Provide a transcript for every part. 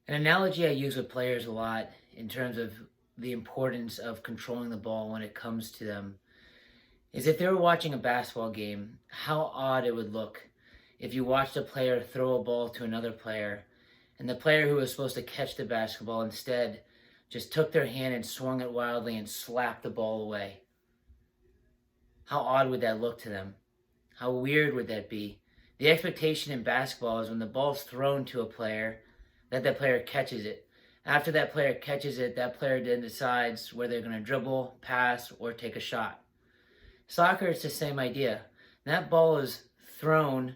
An analogy I use with players a lot in terms of the importance of controlling the ball when it comes to them is if they were watching a basketball game, how odd it would look if you watched a player throw a ball to another player and the player who was supposed to catch the basketball instead just took their hand and swung it wildly and slapped the ball away. How odd would that look to them? How weird would that be? The expectation in basketball is when the ball's thrown to a player, that player catches it. After that player catches it, that player then decides whether they're going to dribble, pass, or take a shot. Soccer, it's the same idea. That ball is thrown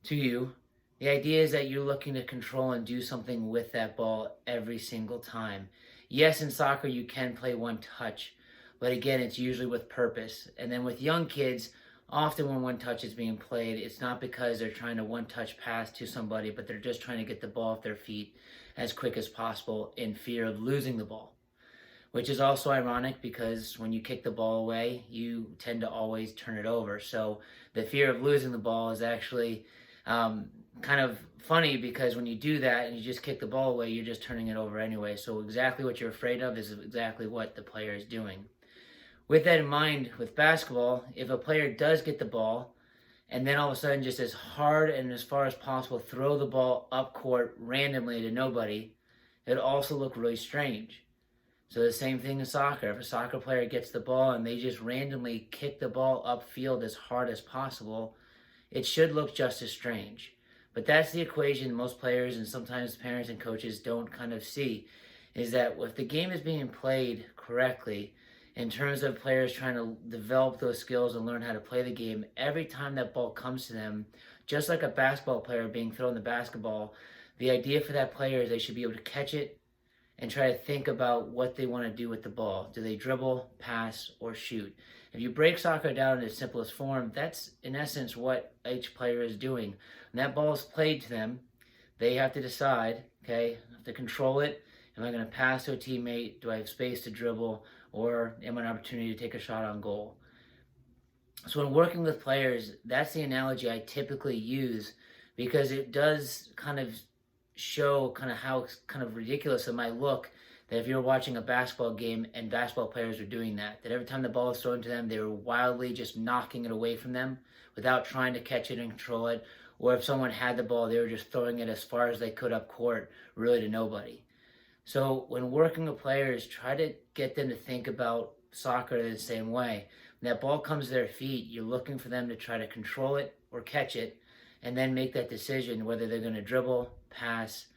to you. The idea is that you're looking to control and do something with that ball every single time. Yes, in soccer you can play one touch, but again, it's usually with purpose. And then with young kids, often when one touch is being played, it's not because they're trying to one touch pass to somebody, but they're just trying to get the ball off their feet as quick as possible in fear of losing the ball. Which is also ironic because when you kick the ball away, you tend to always turn it over. So the fear of losing the ball is actually kind of funny because when you do that and you just kick the ball away, you're just turning it over anyway. So exactly what you're afraid of is exactly what the player is doing. With that in mind, with basketball, if a player does get the ball and then all of a sudden just as hard and as far as possible throw the ball up court randomly to nobody, it'd also look really strange. So the same thing in soccer. If a soccer player gets the ball and they just randomly kick the ball upfield as hard as possible, it should look just as strange. But that's the equation most players and sometimes parents and coaches don't kind of see, is that if the game is being played correctly, in terms of players trying to develop those skills and learn how to play the game, every time that ball comes to them, just like a basketball player being thrown the basketball, the idea for that player is they should be able to catch it and try to think about what they want to do with the ball. Do they dribble, pass, or shoot? If you break soccer down in its simplest form, that's in essence what each player is doing. When that ball is played to them, they have to decide, okay, I have to control it. Am I going to pass to a teammate? Do I have space to dribble? Or am I an opportunity to take a shot on goal? So when working with players, that's the analogy I typically use because it does kind of show kind of how kind of ridiculous it might look that if you're watching a basketball game and basketball players are doing that every time the ball is thrown to them, they were wildly just knocking it away from them without trying to catch it and control it. Or if someone had the ball, they were just throwing it as far as they could up court, really to nobody. So when working with players, try to get them to think about soccer the same way. When that ball comes to their feet, you're looking for them to try to control it or catch it and then make that decision whether they're going to dribble, pass,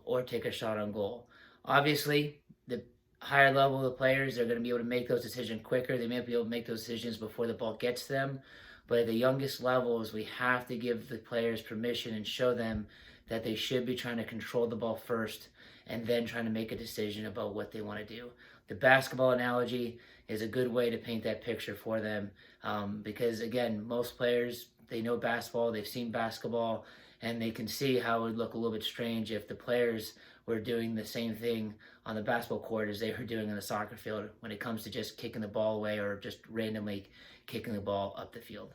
or take a shot on goal. Obviously, the higher level of the players, they're going to be able to make those decisions quicker. They may be able to make those decisions before the ball gets to them. But at the youngest levels, we have to give the players permission and show them that they should be trying to control the ball first and then trying to make a decision about what they want to do. The basketball analogy is a good way to paint that picture for them because, again, most players, they know basketball, they've seen basketball, and they can see how it would look a little bit strange if the players were doing the same thing on the basketball court as they were doing on the soccer field when it comes to just kicking the ball away or just randomly kicking the ball up the field.